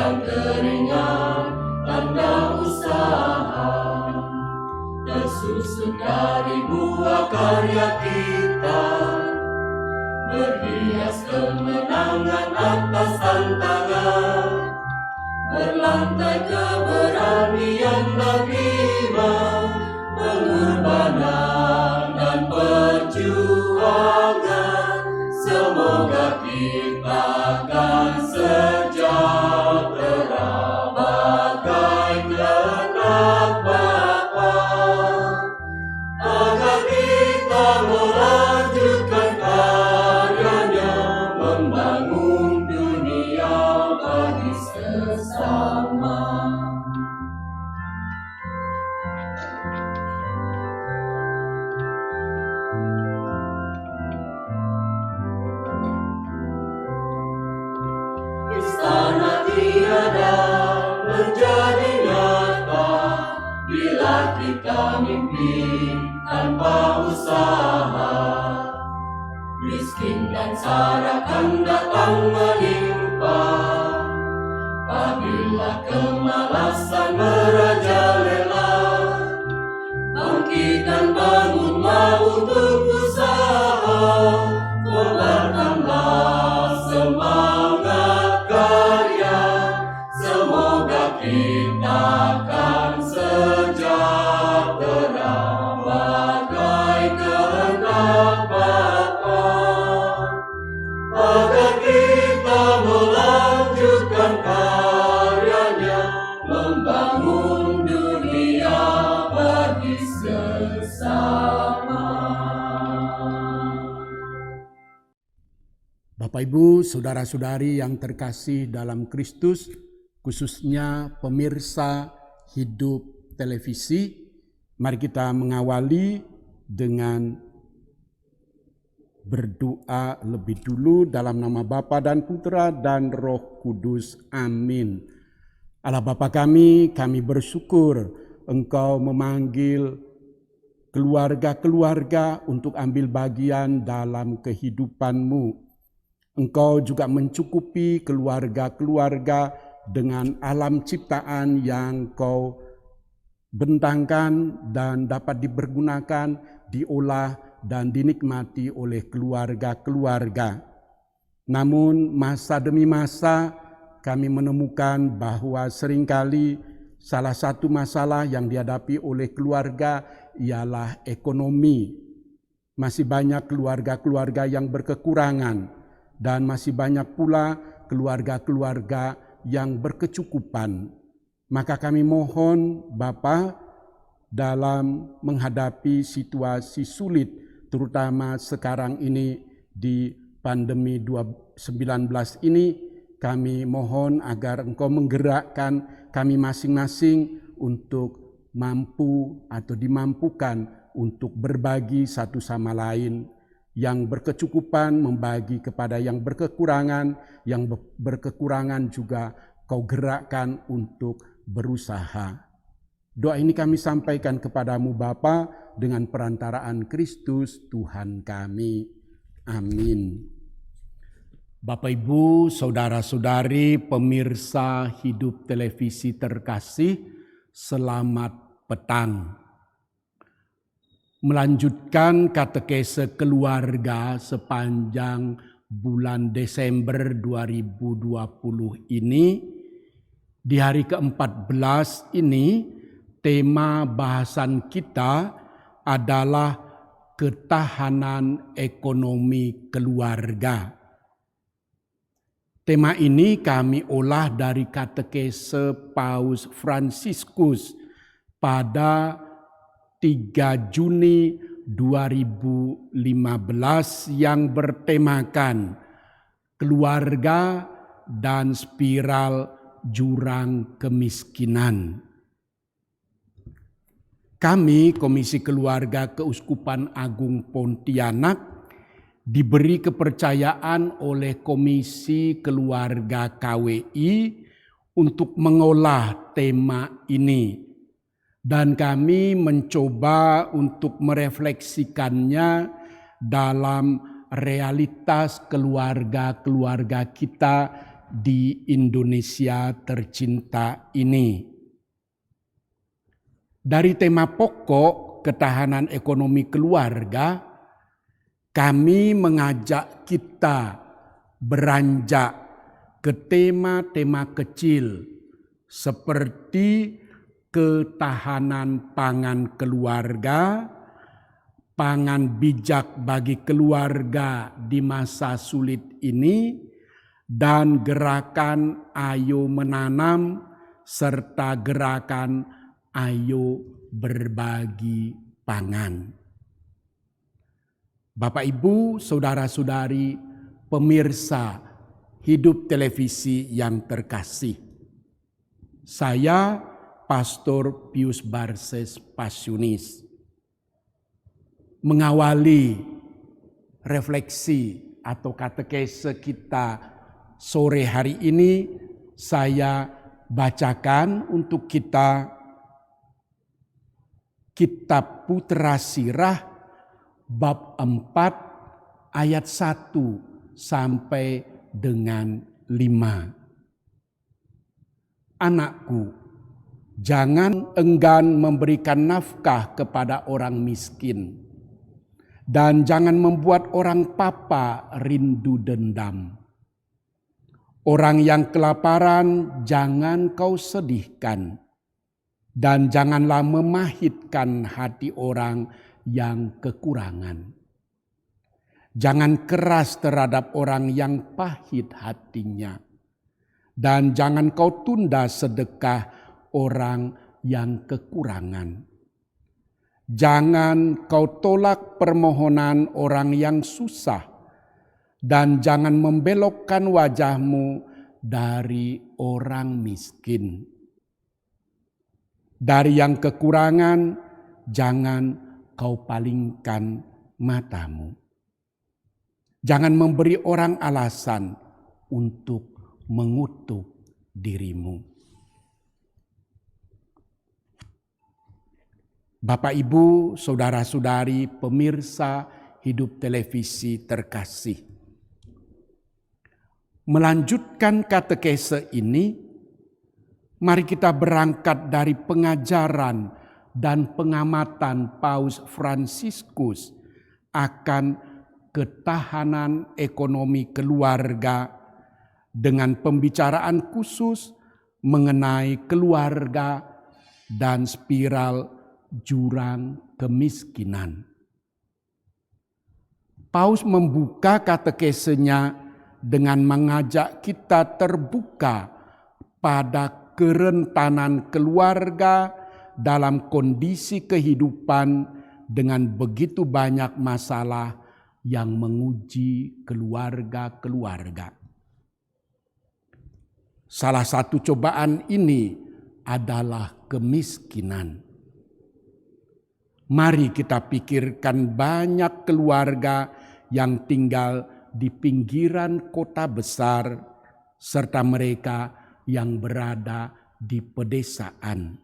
dan keringat, tanda usaha, tersusun dari buah karya kita, berhias kemenangan atas tantangan, berlantai keberanian dan iman, pengorbanan dan perjuangan. Semoga kita akan sejahtera bagai anak Bapa, agar kita melanjutkan karyanya, membangun dunia bagi sesama. Istana tiada menjadi nyata bila kita mimpi tanpa usaha. Miskin dan sara akan datang menimpa apabila kemalasan merajalela. Bangkit dan bangunlah untuk usaha, kobarkanlah semangat karya. Semoga kita akan sejahtera bagai kehendak Bapa, agar kita melanjutkan karyanya, membangun dunia bagi sesama. Bapak, Ibu, saudara-saudari yang terkasih dalam Kristus, khususnya pemirsa Hidup Televisi, mari kita mengawali dengan berdoa lebih dulu dalam nama Bapa dan Putra dan Roh Kudus. Amin. Allah Bapa kami bersyukur Engkau memanggil keluarga-keluarga untuk ambil bagian dalam kehidupan-Mu. Engkau juga mencukupi keluarga-keluarga dengan alam ciptaan yang Kau bentangkan dan dapat dipergunakan, diolah dan dinikmati oleh keluarga-keluarga. Namun masa demi masa kami menemukan bahwa seringkali salah satu masalah yang dihadapi oleh keluarga ialah ekonomi. Masih banyak keluarga-keluarga yang berkekurangan, dan masih banyak pula keluarga-keluarga yang berkecukupan. Maka kami mohon Bapa, dalam menghadapi situasi sulit, terutama sekarang ini di pandemi 19 ini, kami mohon agar Engkau menggerakkan kami masing-masing untuk mampu atau dimampukan untuk berbagi satu sama lain. Yang berkecukupan membagi kepada yang berkekurangan, yang berkekurangan juga Kau gerakkan untuk berusaha. Doa ini kami sampaikan kepadamu Bapa dengan perantaraan Kristus Tuhan kami. Amin. Bapak, Ibu, saudara-saudari, pemirsa Hidup Televisi terkasih, selamat petang. Melanjutkan katekese keluarga sepanjang bulan Desember 2020 ini, di hari ke-14 ini tema bahasan kita adalah ketahanan ekonomi keluarga. Tema ini kami olah dari katekese Paus Fransiskus pada 3 Juni 2015 yang bertemakan keluarga dan spiral jurang kemiskinan. Kami, Komisi Keluarga Keuskupan Agung Pontianak, diberi kepercayaan oleh Komisi Keluarga KWI untuk mengolah tema ini. Dan kami mencoba untuk merefleksikannya dalam realitas keluarga-keluarga kita di Indonesia tercinta ini. Dari tema pokok ketahanan ekonomi keluarga, kami mengajak kita beranjak ke tema-tema kecil seperti ketahanan pangan keluarga, pangan bijak bagi keluarga di masa sulit ini, dan gerakan Ayo Menanam serta gerakan Ayo Berbagi Pangan. Bapak, Ibu, saudara-saudari, pemirsa Hidup Televisi yang terkasih. Saya Pastor Pius Barses Passionis mengawali refleksi atau katekese kita sore hari ini. Saya bacakan untuk kita Kitab Putra Sirah bab 4 ayat 1 sampai dengan 5. Anakku, jangan enggan memberikan nafkah kepada orang miskin, dan jangan membuat orang papa rindu dendam. Orang yang kelaparan jangan kau sedihkan, dan janganlah memahitkan hati orang yang kekurangan. Jangan keras terhadap orang yang pahit hatinya, dan jangan kau tunda sedekah orang yang kekurangan. Jangan kau tolak permohonan orang yang susah, dan jangan membelokkan wajahmu dari orang miskin. Dari yang kekurangan jangan kau palingkan matamu. Jangan memberi orang alasan untuk mengutuk dirimu. Bapak, Ibu, saudara-saudari, pemirsa Hidup Televisi terkasih. Melanjutkan katekese ini, mari kita berangkat dari pengajaran dan pengamatan Paus Fransiskus akan ketahanan ekonomi keluarga dengan pembicaraan khusus mengenai keluarga dan spiral jurang kemiskinan. Paus membuka katekesenya dengan mengajak kita terbuka pada kerentanan keluarga dalam kondisi kehidupan dengan begitu banyak masalah yang menguji keluarga-keluarga. Salah satu cobaan ini adalah kemiskinan. Mari kita pikirkan banyak keluarga yang tinggal di pinggiran kota besar, serta mereka yang berada di pedesaan.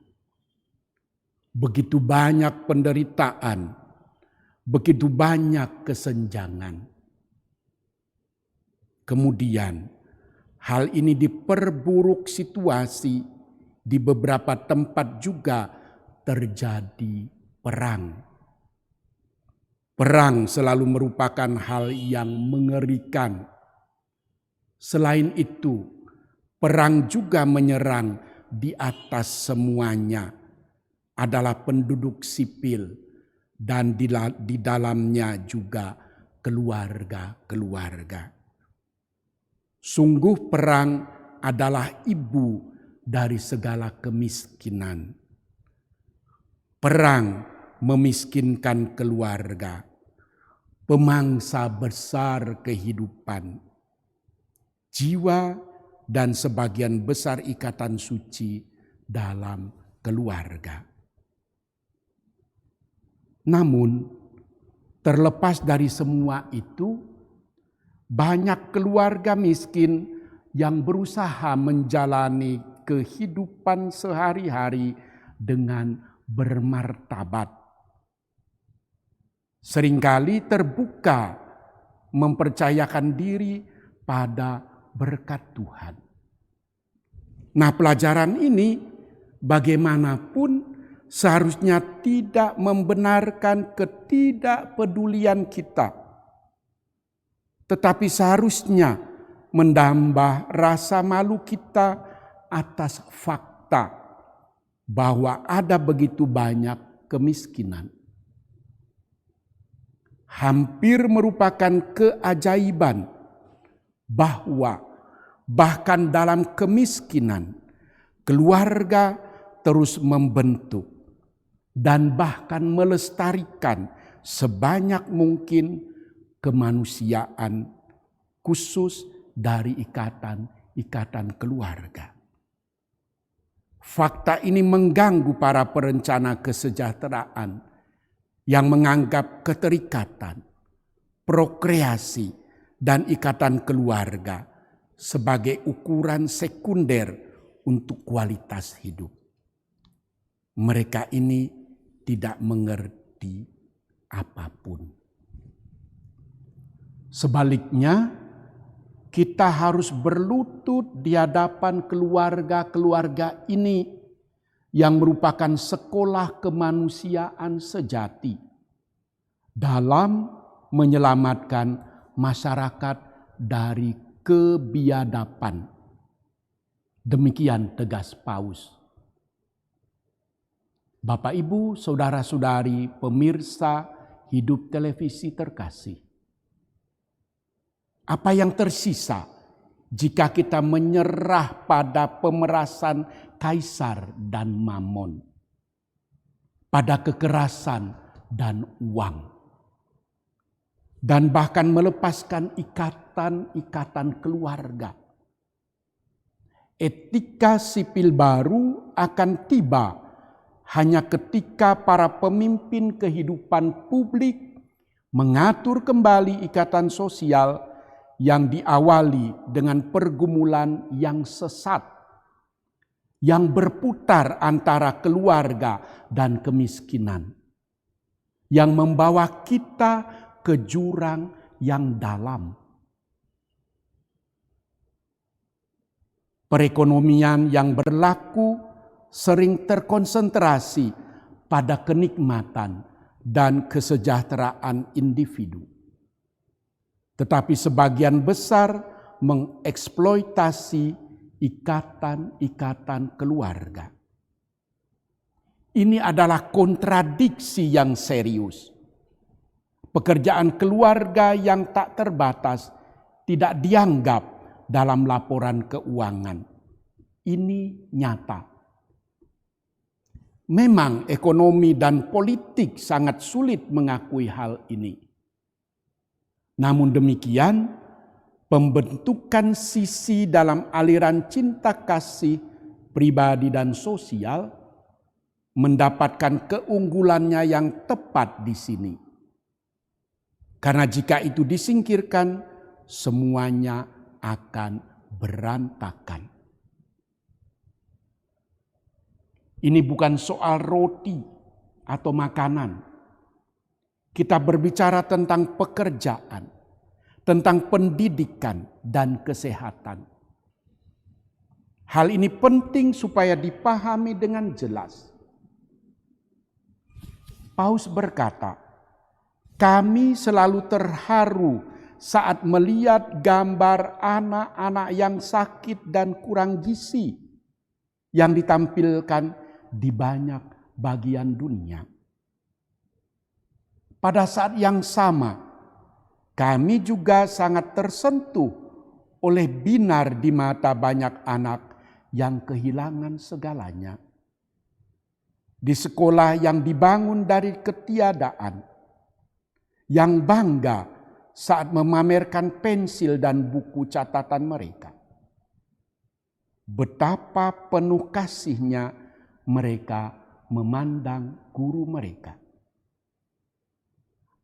Begitu banyak penderitaan, begitu banyak kesenjangan. Kemudian, hal ini diperburuk situasi di beberapa tempat juga terjadi perang. Perang selalu merupakan hal yang mengerikan. Selain itu, perang juga menyerang di atas semuanya adalah penduduk sipil dan di dalamnya juga keluarga-keluarga. Sungguh perang adalah ibu dari segala kemiskinan. Perang memiskinkan keluarga, pemangsa besar kehidupan, jiwa, dan sebagian besar ikatan suci dalam keluarga. Namun, terlepas dari semua itu, banyak keluarga miskin yang berusaha menjalani kehidupan sehari-hari dengan bermartabat. Seringkali terbuka mempercayakan diri pada berkat Tuhan. Nah, pelajaran ini bagaimanapun seharusnya tidak membenarkan ketidakpedulian kita, tetapi seharusnya menambah rasa malu kita atas fakta bahwa ada begitu banyak kemiskinan. Hampir merupakan keajaiban bahwa bahkan dalam kemiskinan, keluarga terus membentuk dan bahkan melestarikan sebanyak mungkin kemanusiaan khusus dari ikatan keluarga. Fakta ini mengganggu para perencana kesejahteraan yang menganggap keterikatan, prokreasi, dan ikatan keluarga sebagai ukuran sekunder untuk kualitas hidup. Mereka ini tidak mengerti apapun. Sebaliknya, kita harus berlutut di hadapan keluarga-keluarga ini yang merupakan sekolah kemanusiaan sejati dalam menyelamatkan masyarakat dari kebiadaban. Demikian tegas Paus. Bapak, Ibu, saudara-saudari, pemirsa Hidup Televisi terkasih. Apa yang tersisa jika kita menyerah pada pemerasan kaisar dan mamon, pada kekerasan dan uang, dan bahkan melepaskan ikatan-ikatan keluarga? Etika sipil baru akan tiba hanya ketika para pemimpin kehidupan publik mengatur kembali ikatan sosial yang diawali dengan pergumulan yang sesat, yang berputar antara keluarga dan kemiskinan, yang membawa kita ke jurang yang dalam. Perekonomian yang berlaku sering terkonsentrasi pada kenikmatan dan kesejahteraan individu. Tetapi sebagian besar mengeksploitasi ikatan-ikatan keluarga. Ini adalah kontradiksi yang serius. Pekerjaan keluarga yang tak terbatas tidak dianggap dalam laporan keuangan. Ini nyata. Memang ekonomi dan politik sangat sulit mengakui hal ini. Namun demikian, pembentukan sisi dalam aliran cinta kasih pribadi dan sosial mendapatkan keunggulannya yang tepat di sini. Karena jika itu disingkirkan, semuanya akan berantakan. Ini bukan soal roti atau makanan. Kita berbicara tentang pekerjaan, tentang pendidikan dan kesehatan. Hal ini penting supaya dipahami dengan jelas. Paus berkata, "Kami selalu terharu saat melihat gambar anak-anak yang sakit dan kurang gizi yang ditampilkan di banyak bagian dunia. Pada saat yang sama, kami juga sangat tersentuh oleh binar di mata banyak anak yang kehilangan segalanya. Di sekolah yang dibangun dari ketiadaan, yang bangga saat memamerkan pensil dan buku catatan mereka. Betapa penuh kasihnya mereka memandang guru mereka.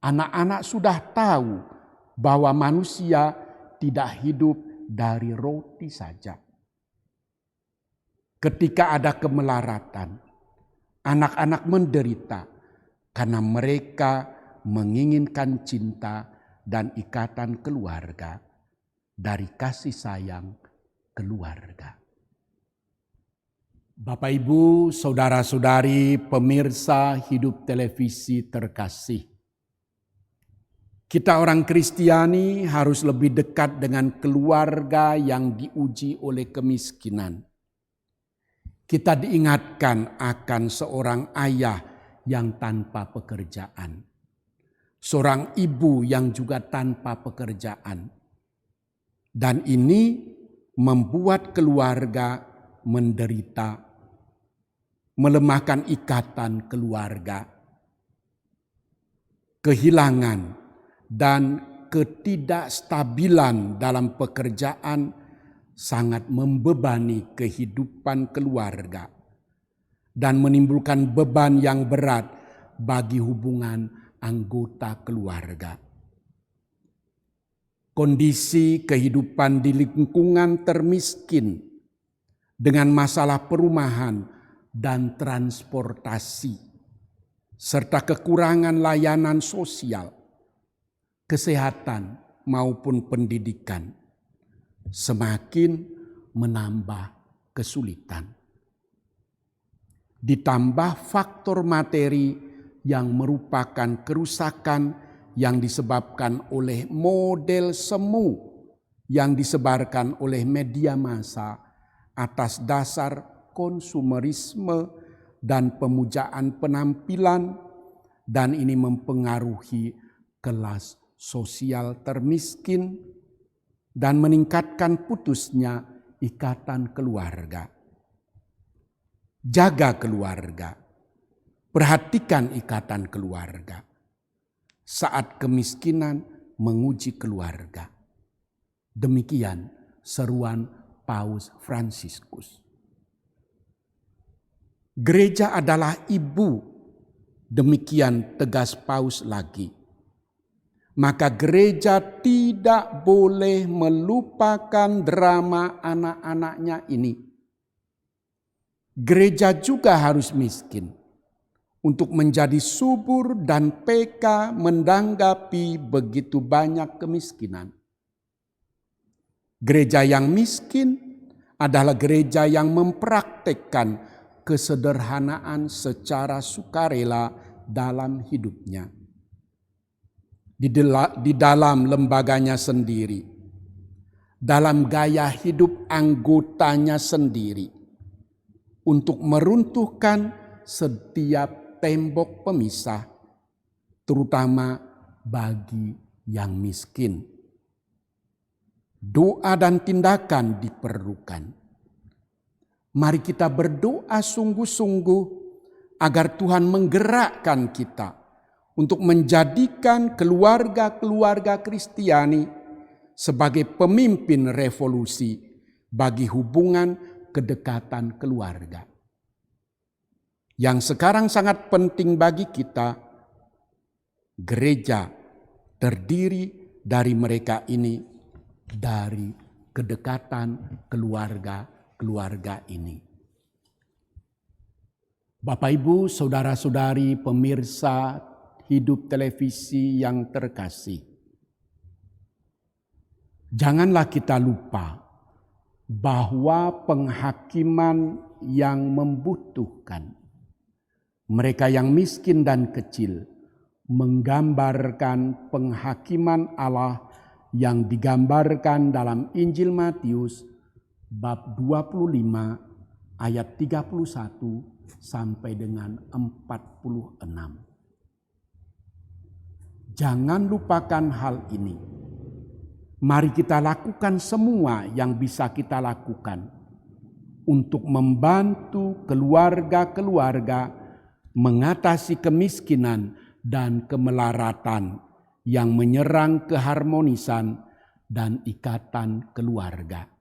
Anak-anak sudah tahu bahwa manusia tidak hidup dari roti saja. Ketika ada kemelaratan, anak-anak menderita karena mereka menginginkan cinta dan ikatan keluarga dari kasih sayang keluarga. Bapak, Ibu, saudara-saudari, pemirsa Hidup Televisi terkasih. Kita orang Kristiani harus lebih dekat dengan keluarga yang diuji oleh kemiskinan. Kita diingatkan akan seorang ayah yang tanpa pekerjaan. Seorang ibu yang juga tanpa pekerjaan. Dan ini membuat keluarga menderita, melemahkan ikatan keluarga, kehilangan dan ketidakstabilan dalam pekerjaan sangat membebani kehidupan keluarga dan menimbulkan beban yang berat bagi hubungan anggota keluarga. Kondisi kehidupan di lingkungan termiskin dengan masalah perumahan dan transportasi, serta kekurangan layanan sosial, kesehatan maupun pendidikan, semakin menambah kesulitan. Ditambah faktor materi yang merupakan kerusakan yang disebabkan oleh model semu yang disebarkan oleh media massa atas dasar konsumerisme dan pemujaan penampilan, dan ini mempengaruhi kelas sosial termiskin dan meningkatkan putusnya ikatan keluarga. Jaga keluarga, perhatikan ikatan keluarga saat kemiskinan menguji keluarga. Demikian seruan Paus Fransiskus. Gereja adalah ibu, demikian tegas Paus lagi. Maka gereja tidak boleh melupakan drama anak-anaknya ini. Gereja juga harus miskin untuk menjadi subur dan peka menanggapi begitu banyak kemiskinan. Gereja yang miskin adalah gereja yang mempraktekkan kesederhanaan secara sukarela dalam hidupnya. Di dalam lembaganya sendiri, dalam gaya hidup anggotanya sendiri, untuk meruntuhkan setiap tembok pemisah, terutama bagi yang miskin. Doa dan tindakan diperlukan. Mari kita berdoa sungguh-sungguh agar Tuhan menggerakkan kita untuk menjadikan keluarga-keluarga Kristiani sebagai pemimpin revolusi bagi hubungan kedekatan keluarga. Yang sekarang sangat penting bagi kita, gereja terdiri dari mereka ini, dari kedekatan keluarga ini. Bapak, Ibu, saudara-saudari, pemirsa Hidup Televisi yang terkasih, janganlah kita lupa bahwa penghakiman yang membutuhkan, mereka yang miskin dan kecil, menggambarkan penghakiman Allah yang digambarkan dalam Injil Matius bab 25 ayat 31 sampai dengan 46. Jangan lupakan hal ini. Mari kita lakukan semua yang bisa kita lakukan untuk membantu keluarga-keluarga mengatasi kemiskinan dan kemelaratan yang menyerang keharmonisan dan ikatan keluarga.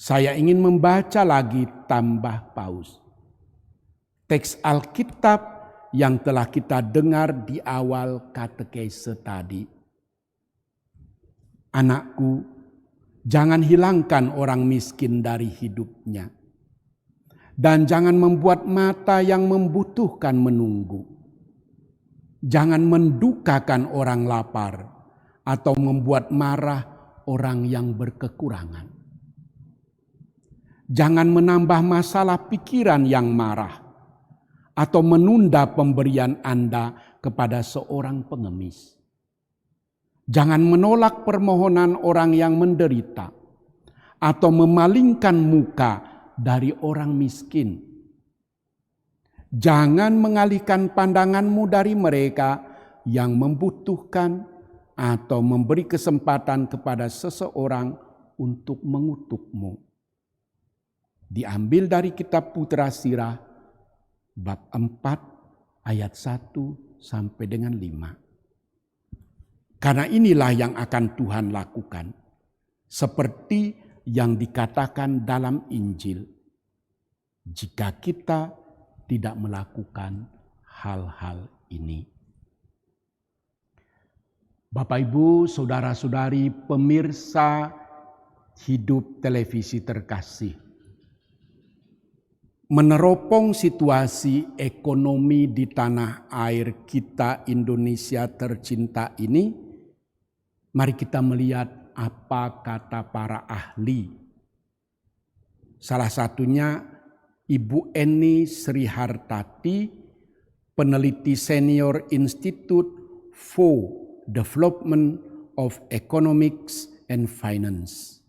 Saya ingin membaca lagi tambah Paus. Teks Alkitab yang telah kita dengar di awal katekese tadi. Anakku, jangan hilangkan orang miskin dari hidupnya. Dan jangan membuat mata yang membutuhkan menunggu. Jangan mendukakan orang lapar atau membuat marah orang yang berkekurangan. Jangan menambah masalah pikiran yang marah atau menunda pemberian Anda kepada seorang pengemis. Jangan menolak permohonan orang yang menderita atau memalingkan muka dari orang miskin. Jangan mengalihkan pandanganmu dari mereka yang membutuhkan atau memberi kesempatan kepada seseorang untuk mengutukmu. Diambil dari kitab Putra Sirah bab 4 ayat 1 sampai dengan 5. Karena inilah yang akan Tuhan lakukan, seperti yang dikatakan dalam Injil, jika kita tidak melakukan hal-hal ini. Bapak, Ibu, saudara-saudari, pemirsa Hidup Televisi terkasih, meneropong situasi ekonomi di tanah air kita Indonesia tercinta ini, mari kita melihat apa kata para ahli. Salah satunya Ibu Eni Srihartati, peneliti senior Institute for Development of Economics and Finance.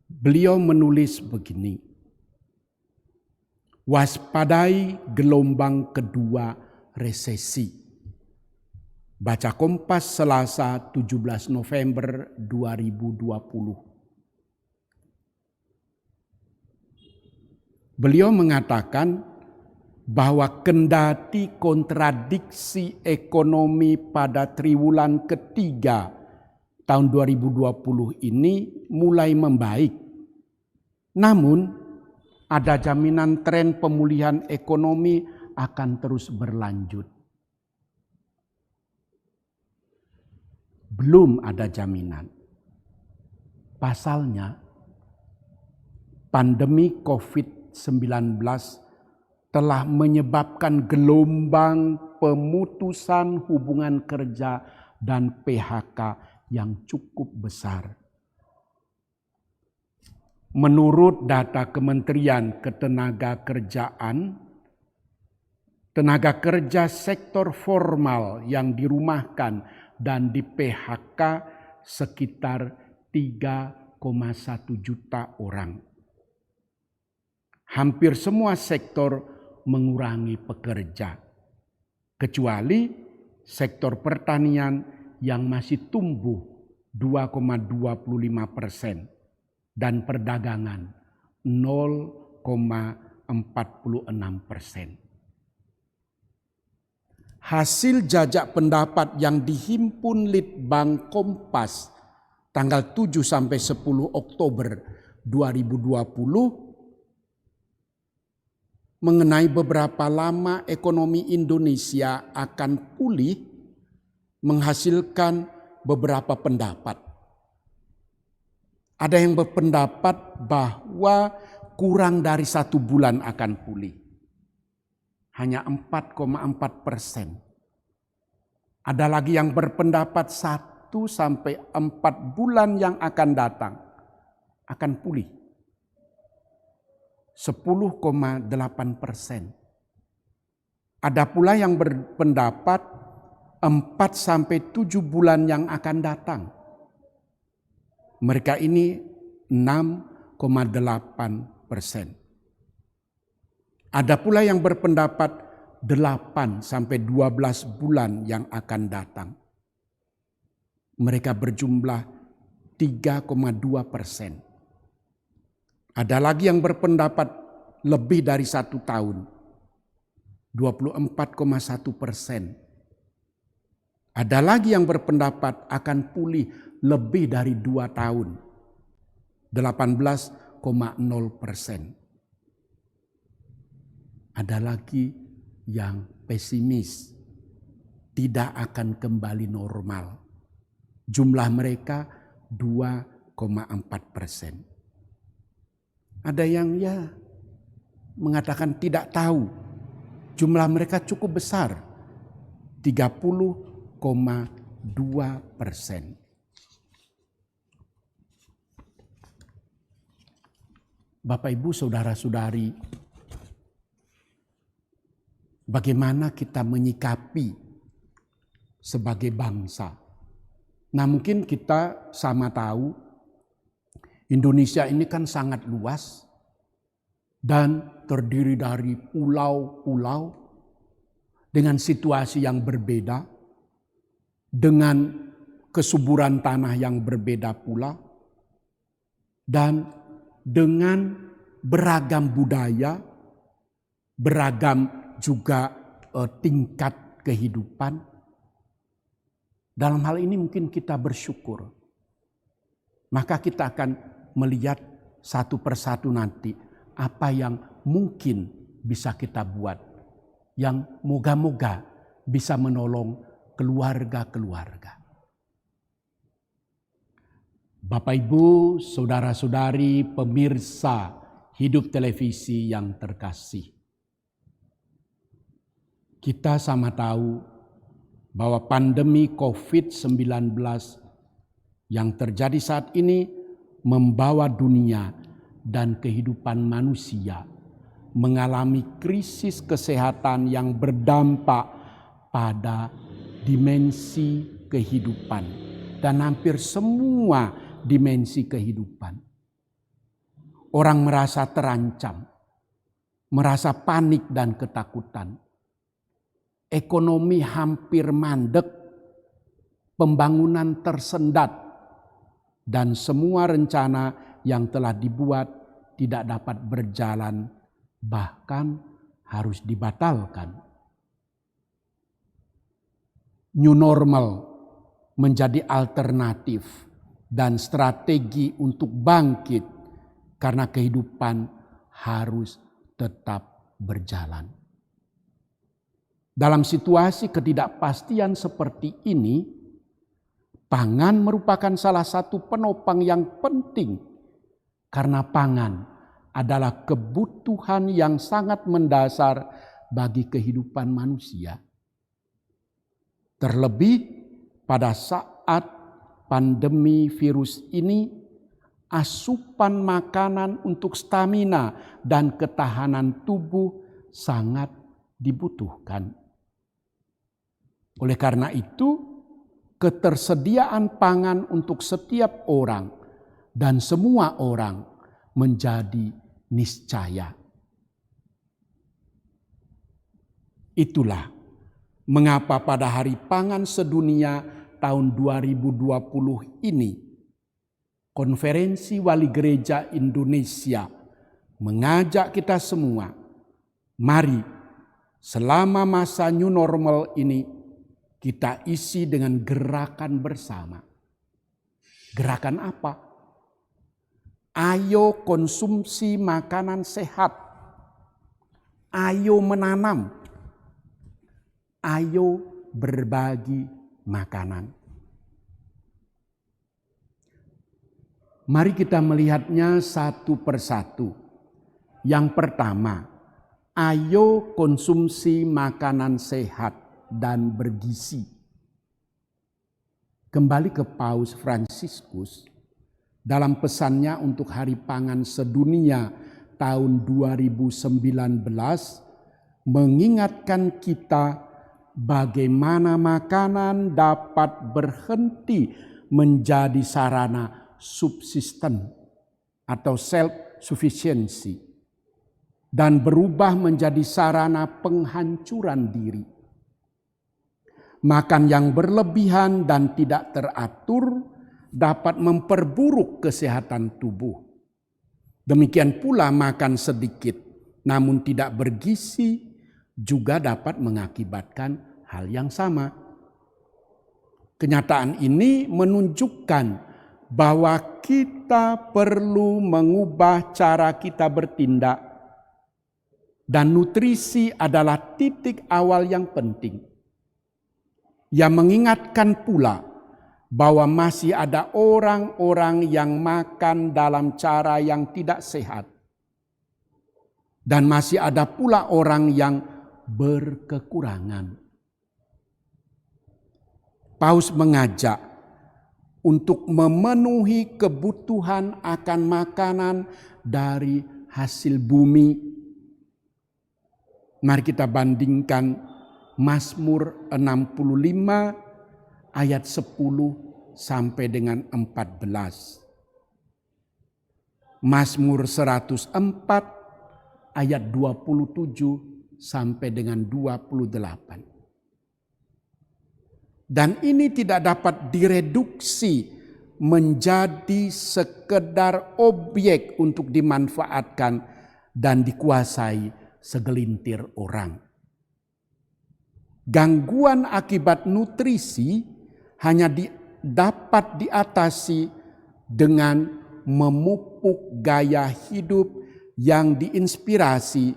Beliau menulis begini: waspadai gelombang kedua resesi. Baca Kompas Selasa 17 November 2020. Beliau mengatakan bahwa kendati kontradiksi ekonomi pada triwulan ketiga tahun 2020 ini mulai membaik, namun ada jaminan tren pemulihan ekonomi akan terus berlanjut. Belum ada jaminan. Pasalnya, pandemi COVID-19 telah menyebabkan gelombang pemutusan hubungan kerja dan PHK yang cukup besar. Menurut data Kementerian Ketenagakerjaan, tenaga kerja sektor formal yang dirumahkan dan di PHK sekitar 3,1 juta orang. Hampir semua sektor mengurangi pekerja, kecuali sektor pertanian yang masih tumbuh 2,25% dan perdagangan 0,46%. Hasil jajak pendapat yang dihimpun Litbang Kompas tanggal 7 sampai 10 Oktober 2020 mengenai beberapa lama ekonomi Indonesia akan pulih menghasilkan beberapa pendapat. Ada yang berpendapat bahwa kurang dari 1 bulan akan pulih. Hanya 4,4%. Ada lagi yang berpendapat 1 sampai 4 bulan yang akan datang akan pulih. 10,8%. Ada pula yang berpendapat 4 sampai 7 bulan yang akan datang. Mereka ini 6,8%. Ada pula yang berpendapat 8 sampai 12 bulan yang akan datang. Mereka berjumlah 3,2%. Ada lagi yang berpendapat lebih dari 1 tahun, 24,1%. Ada lagi yang berpendapat akan pulih lebih dari 2 tahun, 18,0%. Ada lagi yang pesimis, tidak akan kembali normal. Jumlah mereka 2,4%. Ada yang mengatakan tidak tahu. Jumlah mereka cukup besar, 30,2%. Bapak Ibu Saudara-saudari, bagaimana kita menyikapi sebagai bangsa? Nah, mungkin kita sama tahu Indonesia ini kan sangat luas dan terdiri dari pulau-pulau dengan situasi yang berbeda, dengan kesuburan tanah yang berbeda pula, dan dengan beragam budaya, beragam juga tingkat kehidupan. Dalam hal ini mungkin kita bersyukur. Maka kita akan melihat satu persatu nanti apa yang mungkin bisa kita buat, yang moga-moga bisa menolong keluarga-keluarga. Bapak Ibu, saudara-saudari, pemirsa Hidup Televisi yang terkasih. Kita sama tahu bahwa pandemi COVID-19 yang terjadi saat ini membawa dunia dan kehidupan manusia mengalami krisis kesehatan yang berdampak pada dimensi kehidupan dan hampir semua dimensi kehidupan. Orang merasa terancam, merasa panik dan ketakutan. Ekonomi hampir mandek, pembangunan tersendat, dan semua rencana yang telah dibuat tidak dapat berjalan, bahkan harus dibatalkan. New normal menjadi alternatif dan strategi untuk bangkit karena kehidupan harus tetap berjalan. Dalam situasi ketidakpastian seperti ini, pangan merupakan salah satu penopang yang penting karena pangan adalah kebutuhan yang sangat mendasar bagi kehidupan manusia. Terlebih pada saat pandemi virus ini, asupan makanan untuk stamina dan ketahanan tubuh sangat dibutuhkan. Oleh karena itu, ketersediaan pangan untuk setiap orang dan semua orang menjadi niscaya. Itulah mengapa pada Hari Pangan Sedunia tahun 2020 ini, Konferensi Wali Gereja Indonesia mengajak kita semua, mari selama masa new normal ini kita isi dengan gerakan bersama. Gerakan apa? Ayo konsumsi makanan sehat. Ayo menanam. Ayo berbagi makanan. Mari kita melihatnya satu persatu. Yang pertama, ayo konsumsi makanan sehat dan bergizi. Kembali ke Paus Fransiskus dalam pesannya untuk Hari Pangan Sedunia tahun 2019 mengingatkan kita bagaimana makanan dapat berhenti menjadi sarana subsisten atau self-sufficiency dan berubah menjadi sarana penghancuran diri. Makan yang berlebihan dan tidak teratur dapat memperburuk kesehatan tubuh. Demikian pula makan sedikit namun tidak bergizi juga dapat mengakibatkan hal yang sama. Kenyataan ini menunjukkan bahwa kita perlu mengubah cara kita bertindak dan nutrisi adalah titik awal yang penting. Yang mengingatkan pula bahwa masih ada orang-orang yang makan dalam cara yang tidak sehat. Dan masih ada pula orang yang berkekurangan. Paus mengajak untuk memenuhi kebutuhan akan makanan dari hasil bumi. Mari kita bandingkan Mazmur 65 ayat 10 sampai dengan 14. Mazmur 104 ayat 27 sampai dengan 28. Dan ini tidak dapat direduksi menjadi sekedar objek untuk dimanfaatkan dan dikuasai segelintir orang. Gangguan akibat nutrisi hanya dapat diatasi dengan memupuk gaya hidup yang diinspirasi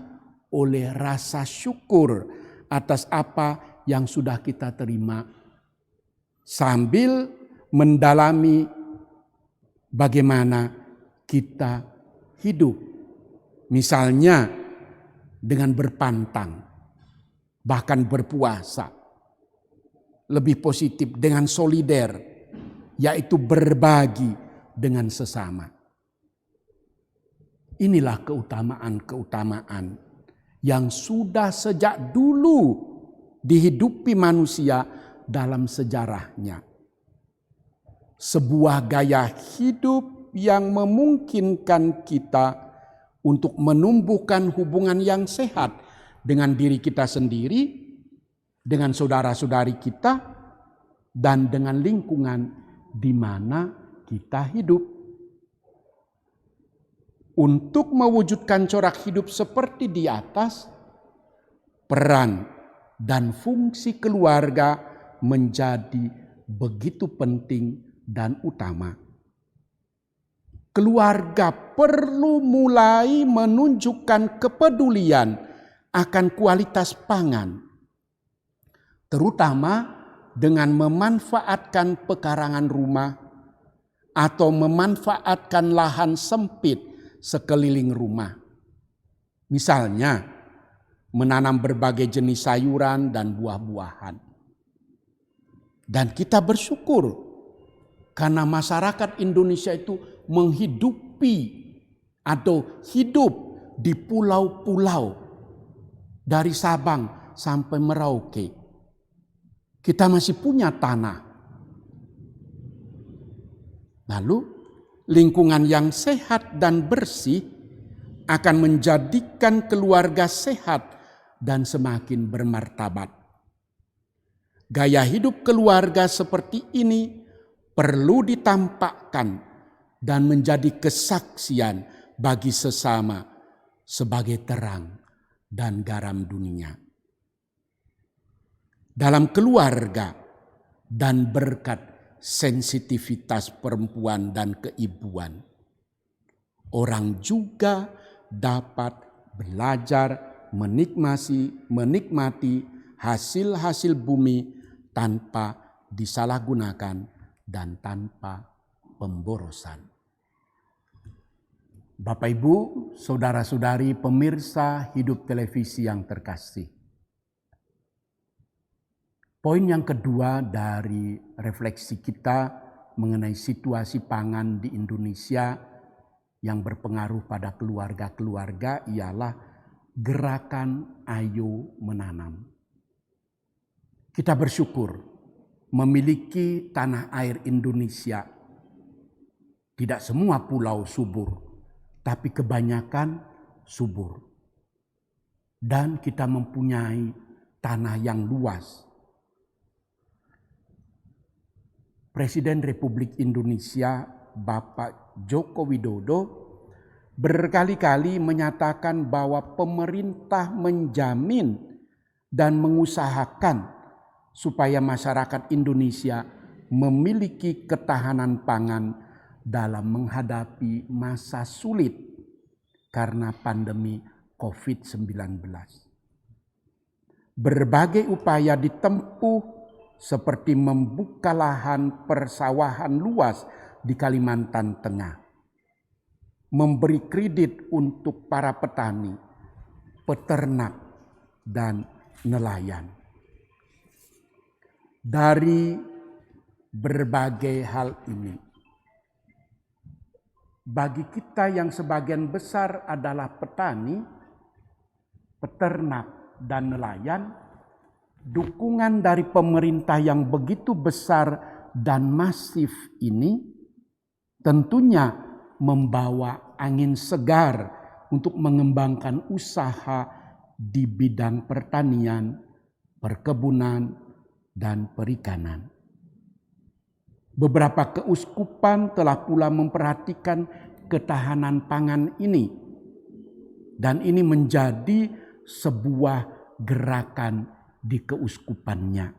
oleh rasa syukur atas apa yang sudah kita terima, sambil mendalami bagaimana kita hidup. Misalnya dengan berpantang, bahkan berpuasa. Lebih positif dengan solider, yaitu berbagi dengan sesama. Inilah keutamaan-keutamaan yang sudah sejak dulu dihidupi manusia dalam sejarahnya. Sebuah gaya hidup yang memungkinkan kita untuk menumbuhkan hubungan yang sehat dengan diri kita sendiri, dengan saudara-saudari kita, dan dengan lingkungan di mana kita hidup. Untuk mewujudkan corak hidup seperti di atas, peran dan fungsi keluarga menjadi begitu penting dan utama. Keluarga perlu mulai menunjukkan kepedulian akan kualitas pangan, terutama dengan memanfaatkan pekarangan rumah atau memanfaatkan lahan sempit sekeliling rumah. Misalnya, menanam berbagai jenis sayuran dan buah-buahan. Dan kita bersyukur karena masyarakat Indonesia itu menghidupi atau hidup di pulau-pulau dari Sabang sampai Merauke. Kita masih punya tanah. Lalu lingkungan yang sehat dan bersih akan menjadikan keluarga sehat dan semakin bermartabat. Gaya hidup keluarga seperti ini perlu ditampakkan dan menjadi kesaksian bagi sesama sebagai terang dan garam dunia. Dalam keluarga dan berkat sensitivitas perempuan dan keibuan, orang juga dapat belajar menikmati hasil-hasil bumi tanpa disalahgunakan dan tanpa pemborosan. Bapak Ibu, saudara-saudari pemirsa Hidup Televisi yang terkasih. Poin yang kedua dari refleksi kita mengenai situasi pangan di Indonesia yang berpengaruh pada keluarga-keluarga ialah gerakan Ayo Menanam. Kita bersyukur memiliki tanah air Indonesia. Tidak semua pulau subur, tapi kebanyakan subur. Dan kita mempunyai tanah yang luas. Presiden Republik Indonesia Bapak Joko Widodo berkali-kali menyatakan bahwa pemerintah menjamin dan mengusahakan supaya masyarakat Indonesia memiliki ketahanan pangan dalam menghadapi masa sulit karena pandemi COVID-19. Berbagai upaya ditempuh seperti membuka lahan persawahan luas di Kalimantan Tengah, memberi kredit untuk para petani, peternak, dan nelayan. Dari berbagai hal ini, bagi kita yang sebagian besar adalah petani, peternak, dan nelayan, dukungan dari pemerintah yang begitu besar dan masif ini tentunya membawa angin segar untuk mengembangkan usaha di bidang pertanian, perkebunan, dan perikanan. Beberapa keuskupan telah pula memperhatikan ketahanan pangan ini, dan ini menjadi sebuah gerakan di keuskupannya.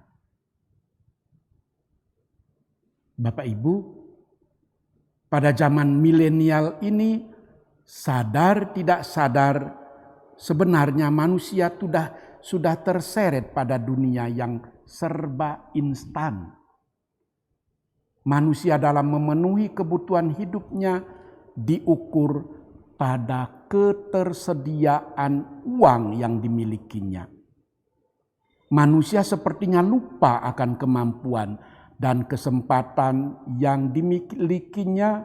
Bapak Ibu, pada zaman milenial ini, sadar tidak sadar, sebenarnya manusia sudah terseret pada dunia yang serba instan. Manusia dalam memenuhi kebutuhan hidupnya diukur pada ketersediaan uang yang dimilikinya. Manusia sepertinya lupa akan kemampuan dan kesempatan yang dimilikinya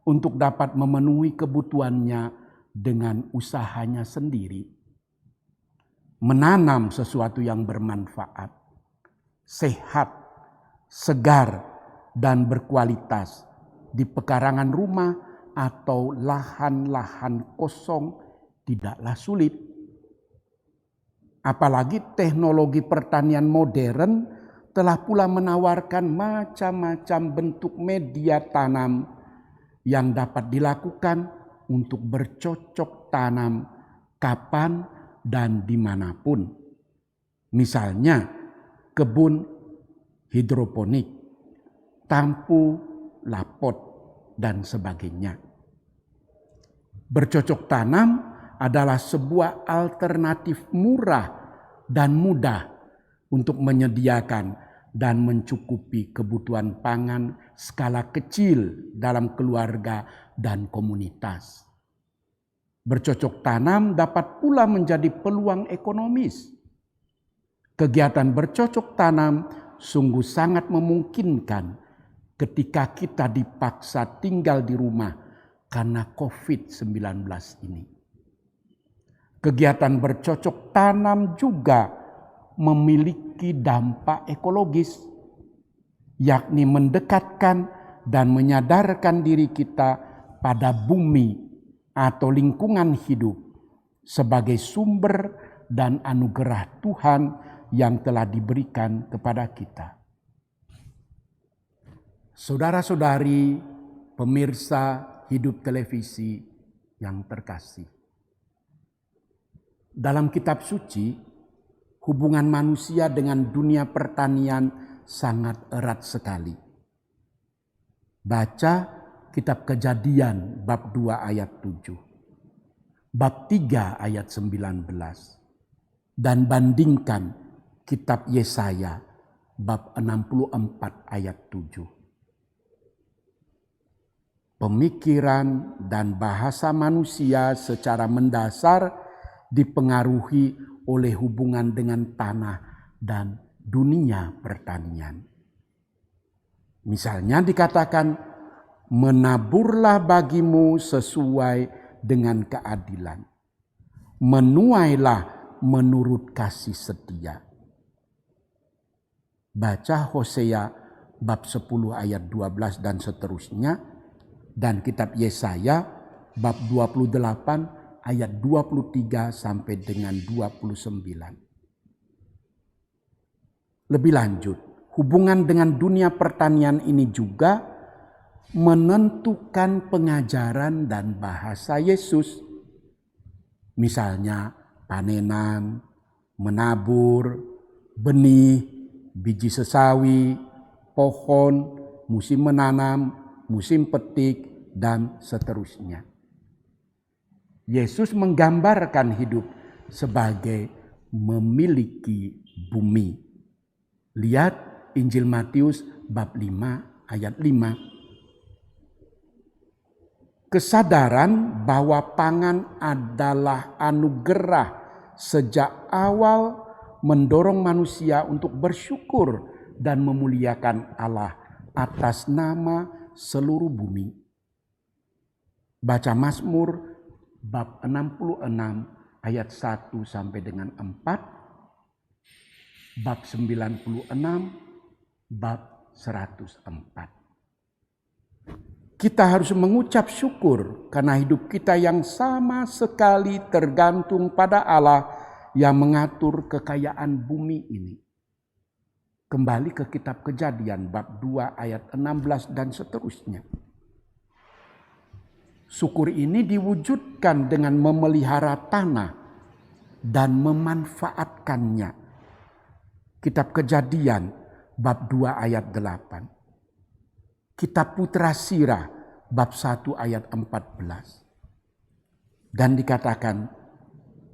untuk dapat memenuhi kebutuhannya dengan usahanya sendiri. Menanam sesuatu yang bermanfaat, sehat, segar, dan berkualitas di pekarangan rumah atau lahan-lahan kosong tidaklah sulit. Apalagi teknologi pertanian modern telah pula menawarkan macam-macam bentuk media tanam yang dapat dilakukan untuk bercocok tanam kapan dan dimanapun. Misalnya kebun hidroponik, tampu, lapot, dan sebagainya. Bercocok tanam adalah sebuah alternatif murah dan mudah untuk menyediakan dan mencukupi kebutuhan pangan skala kecil dalam keluarga dan komunitas. Bercocok tanam dapat pula menjadi peluang ekonomis. Kegiatan bercocok tanam sungguh sangat memungkinkan ketika kita dipaksa tinggal di rumah karena COVID-19 ini. Kegiatan bercocok tanam juga memiliki dampak ekologis, yakni mendekatkan dan menyadarkan diri kita pada bumi atau lingkungan hidup sebagai sumber dan anugerah Tuhan yang telah diberikan kepada kita. Saudara-saudari, pemirsa Hidup Televisi yang terkasih. Dalam kitab suci, hubungan manusia dengan dunia pertanian sangat erat sekali. Baca kitab Kejadian bab 2 ayat 7, bab 3 ayat 19, dan bandingkan kitab Yesaya bab 64 ayat 7. Pemikiran dan bahasa manusia secara mendasar dipengaruhi oleh hubungan dengan tanah dan dunia pertanian. Misalnya dikatakan, menaburlah bagimu sesuai dengan keadilan. Menuailah menurut kasih setia. Baca Hosea bab 10 ayat 12 dan seterusnya. Dan kitab Yesaya bab 28 ayat 23 sampai dengan 29. Lebih lanjut, hubungan dengan dunia pertanian ini juga menentukan pengajaran dan bahasa Yesus. Misalnya panenan, menabur, benih, biji sesawi, pohon, musim menanam, musim petik, dan seterusnya. Yesus menggambarkan hidup sebagai memiliki bumi. Lihat Injil Matius bab 5 ayat 5. Kesadaran bahwa pangan adalah anugerah sejak awal mendorong manusia untuk bersyukur dan memuliakan Allah atas nama seluruh bumi. Baca Mazmur bab 66 ayat 1 sampai dengan 4, bab 96, bab 104. Kita harus mengucap syukur karena hidup kita yang sama sekali tergantung pada Allah yang mengatur kekayaan bumi ini. Kembali ke kitab Kejadian bab 2 ayat 16 dan seterusnya. Syukur ini diwujudkan dengan memelihara tanah dan memanfaatkannya. Kitab Kejadian bab 2 ayat 8. Kitab Putra Sirah bab 1 ayat 14. Dan dikatakan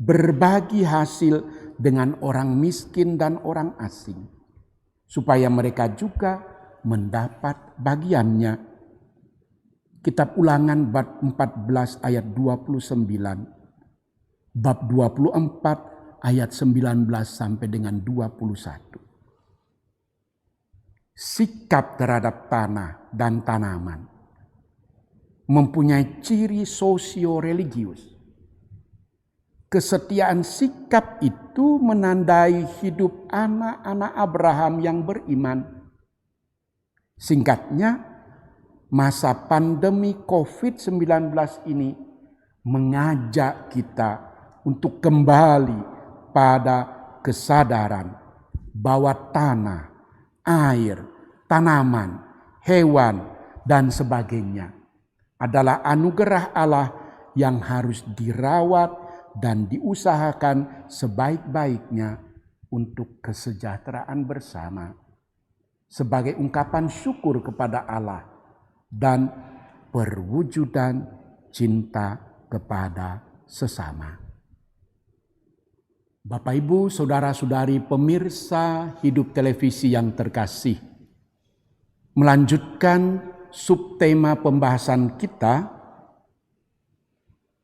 berbagi hasil dengan orang miskin dan orang asing, supaya mereka juga mendapat bagiannya. Kitab Ulangan bab 14 ayat 29, bab 24 ayat 19 sampai dengan 21. Sikap terhadap tanah dan tanaman mempunyai ciri sosio-religius. Kesetiaan sikap itu menandai hidup anak-anak Abraham yang beriman. Singkatnya, masa pandemi COVID-19 ini mengajak kita untuk kembali pada kesadaran bahwa tanah, air, tanaman, hewan, dan sebagainya adalah anugerah Allah yang harus dirawat dan diusahakan sebaik-baiknya untuk kesejahteraan bersama sebagai ungkapan syukur kepada Allah dan perwujudan cinta kepada sesama. Bapak, Ibu, saudara-saudari pemirsa Hidup Televisi yang terkasih, melanjutkan subtema pembahasan kita,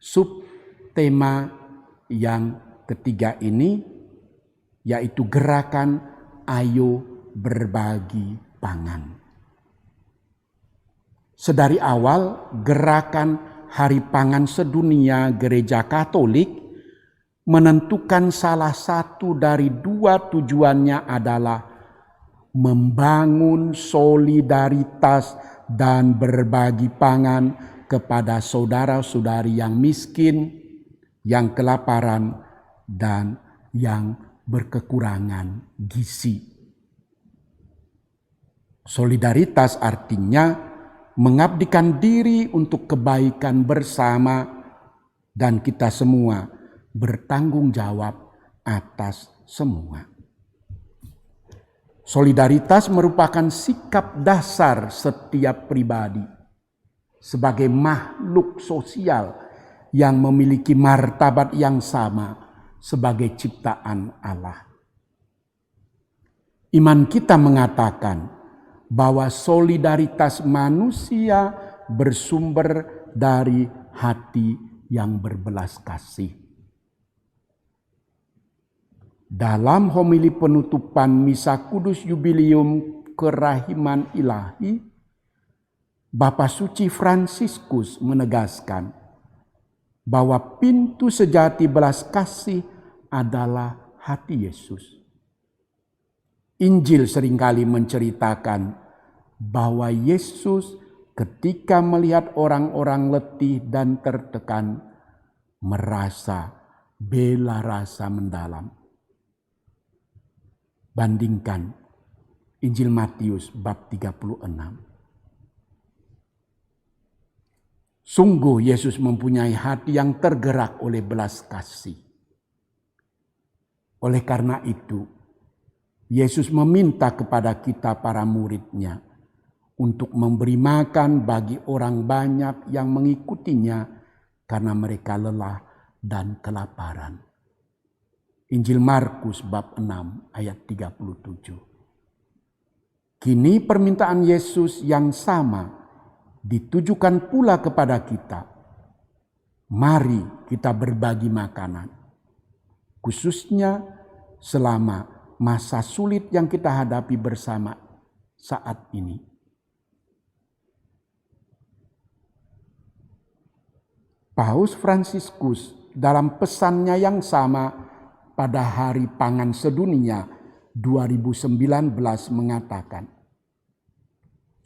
subtema yang ketiga ini, yaitu gerakan Ayo Berbagi Pangan. Sedari awal, gerakan Hari Pangan Sedunia Gereja Katolik menentukan salah satu dari dua tujuannya adalah membangun solidaritas dan berbagi pangan kepada saudara-saudari yang miskin, yang kelaparan, dan yang berkekurangan gizi. Solidaritas artinya mengabdikan diri untuk kebaikan bersama, dan kita semua bertanggung jawab atas semua. Solidaritas merupakan sikap dasar setiap pribadi sebagai makhluk sosial yang memiliki martabat yang sama sebagai ciptaan Allah. Iman kita mengatakan bahwa solidaritas manusia bersumber dari hati yang berbelas kasih. Dalam homili penutupan Misa Kudus Jubilium Kerahiman Ilahi, Bapa Suci Fransiskus menegaskan bahwa pintu sejati belas kasih adalah hati Yesus. Injil seringkali menceritakan bahwa Yesus ketika melihat orang-orang letih dan tertekan merasa bela rasa mendalam. Bandingkan Injil Matius bab 36. Sungguh Yesus mempunyai hati yang tergerak oleh belas kasih. Oleh karena itu, Yesus meminta kepada kita para murid-Nya untuk memberi makan bagi orang banyak yang mengikutinya karena mereka lelah dan kelaparan. Injil Markus bab 6 ayat 37. Kini permintaan Yesus yang sama ditujukan pula kepada kita. Mari kita berbagi makanan, khususnya selama masa sulit yang kita hadapi bersama saat ini. Paus Fransiskus dalam pesannya yang sama pada Hari Pangan Sedunia 2019 mengatakan,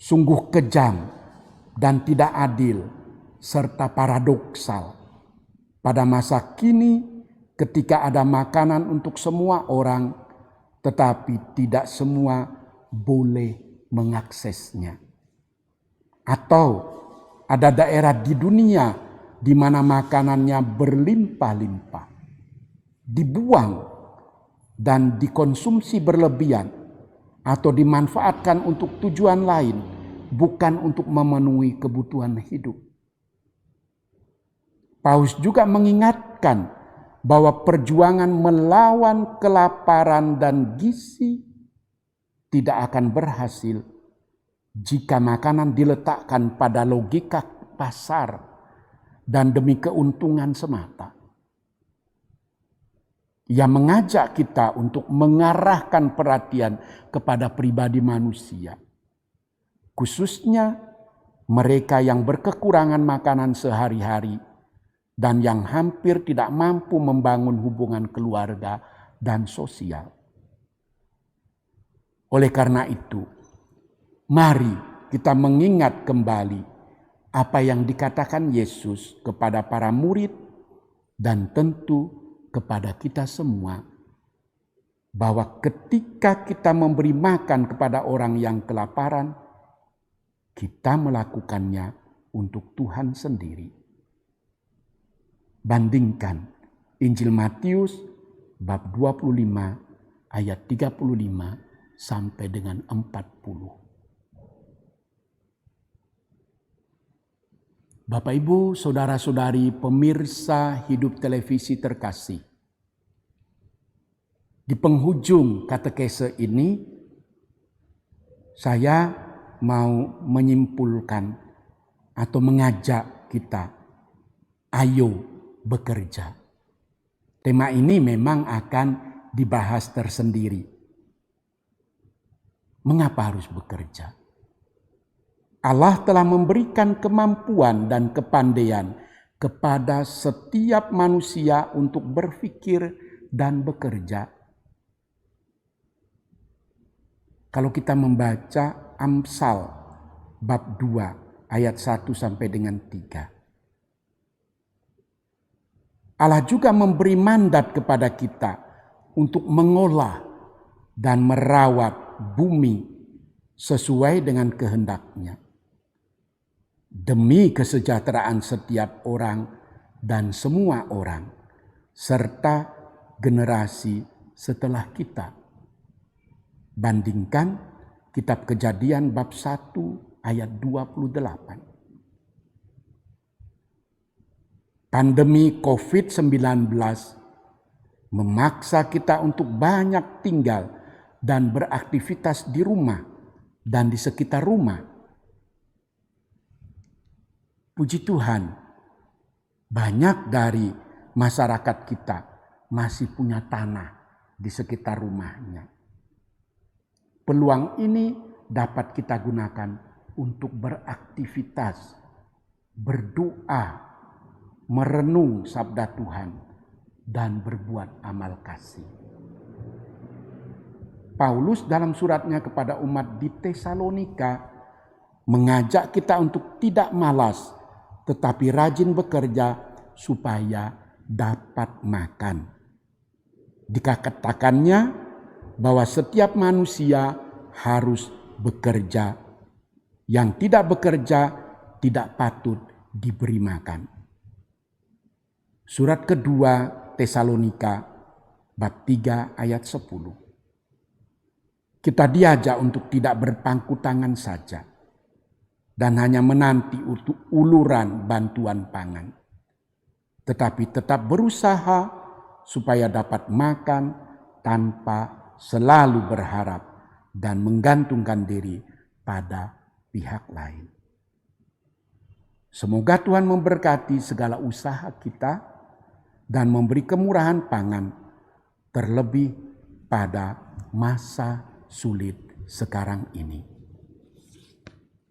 sungguh kejam dan tidak adil serta paradoksal pada masa kini ketika ada makanan untuk semua orang, tetapi tidak semua boleh mengaksesnya. Atau ada daerah di dunia di mana makanannya berlimpah-limpah, dibuang dan dikonsumsi berlebihan atau dimanfaatkan untuk tujuan lain, bukan untuk memenuhi kebutuhan hidup. Paus juga mengingatkan bahwa perjuangan melawan kelaparan dan gizi tidak akan berhasil jika makanan diletakkan pada logika pasar dan demi keuntungan semata. Ia mengajak kita untuk mengarahkan perhatian kepada pribadi manusia, khususnya mereka yang berkekurangan makanan sehari-hari dan yang hampir tidak mampu membangun hubungan keluarga dan sosial. Oleh karena itu, mari kita mengingat kembali apa yang dikatakan Yesus kepada para murid dan tentu kepada kita semua, bahwa ketika kita memberi makan kepada orang yang kelaparan, kita melakukannya untuk Tuhan sendiri. Bandingkan Injil Matius bab 25 ayat 35 sampai dengan 40. Bapak, Ibu, saudara-saudari pemirsa Hidup Televisi terkasih. Di penghujung katekese ini, saya mau menyimpulkan atau mengajak kita, ayo bekerja. Tema ini memang akan dibahas tersendiri. Mengapa harus bekerja? Allah telah memberikan kemampuan dan kepandaian kepada setiap manusia untuk berpikir dan bekerja. Kalau kita membaca Amsal bab 2 ayat 1 sampai dengan 3. Allah juga memberi mandat kepada kita untuk mengolah dan merawat bumi sesuai dengan kehendak-Nya, demi kesejahteraan setiap orang dan semua orang, serta generasi setelah kita. Bandingkan Kitab Kejadian bab 1 ayat 28. Pandemi COVID-19 memaksa kita untuk banyak tinggal dan beraktivitas di rumah dan di sekitar rumah. Puji Tuhan, banyak dari masyarakat kita masih punya tanah di sekitar rumahnya. Peluang ini dapat kita gunakan untuk beraktivitas, berdoa, merenung sabda Tuhan, dan berbuat amal kasih. Paulus dalam suratnya kepada umat di Tesalonika mengajak kita untuk tidak malas, tetapi rajin bekerja supaya dapat makan. Dikatakannya bahwa setiap manusia harus bekerja. Yang tidak bekerja tidak patut diberi makan. Surat kedua Tesalonika bab 3 ayat 10. Kita diajak untuk tidak berpangku tangan saja dan hanya menanti uluran bantuan pangan, tetapi tetap berusaha supaya dapat makan tanpa selalu berharap dan menggantungkan diri pada pihak lain. Semoga Tuhan memberkati segala usaha kita dan memberi kemurahan pangan, terlebih pada masa sulit sekarang ini.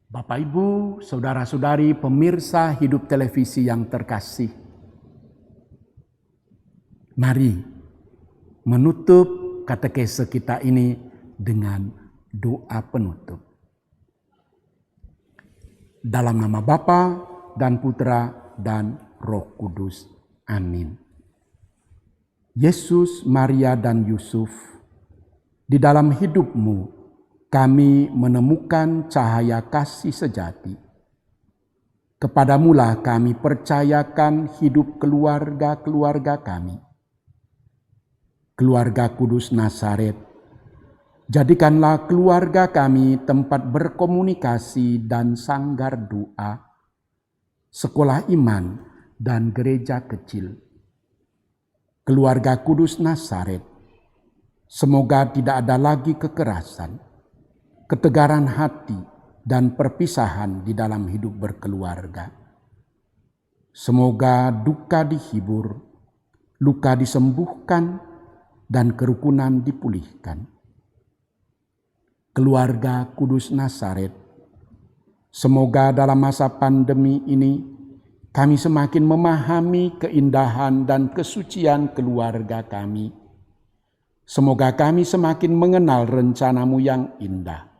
Bapak, Ibu, saudara-saudari, pemirsa Hidup Televisi yang terkasih, mari menutup katekese kita ini dengan doa penutup. Dalam nama Bapa dan Putra dan Roh Kudus. Amin. Yesus, Maria, dan Yusuf, di dalam hidupmu kami menemukan cahaya kasih sejati. Kepadamulah kami percayakan hidup keluarga-keluarga kami. Keluarga Kudus Nazaret, jadikanlah keluarga kami tempat berkomunikasi dan sanggar doa, sekolah iman dan gereja kecil. Keluarga Kudus Nazaret, semoga tidak ada lagi kekerasan, ketegaran hati, dan perpisahan di dalam hidup berkeluarga. Semoga duka dihibur, luka disembuhkan, dan kerukunan dipulihkan. Keluarga Kudus Nazaret, semoga dalam masa pandemi ini kami semakin memahami keindahan dan kesucian keluarga kami. Semoga kami semakin mengenal rencanamu yang indah.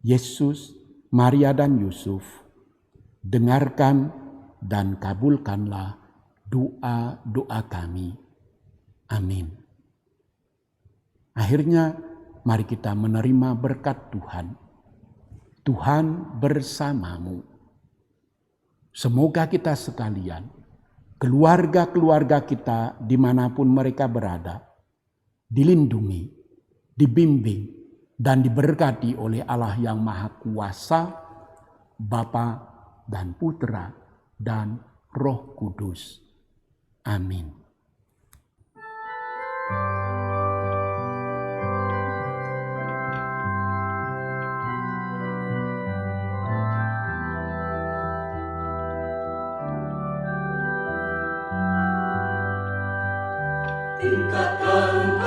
Yesus, Maria, dan Yusuf, dengarkan dan kabulkanlah doa-doa kami. Amin. Akhirnya, mari kita menerima berkat Tuhan. Tuhan bersamamu. Semoga kita sekalian, keluarga-keluarga kita dimanapun mereka berada, dilindungi, dibimbing, dan diberkati oleh Allah yang Maha Kuasa, Bapa dan Putra dan Roh Kudus. Amin. Tingkatkan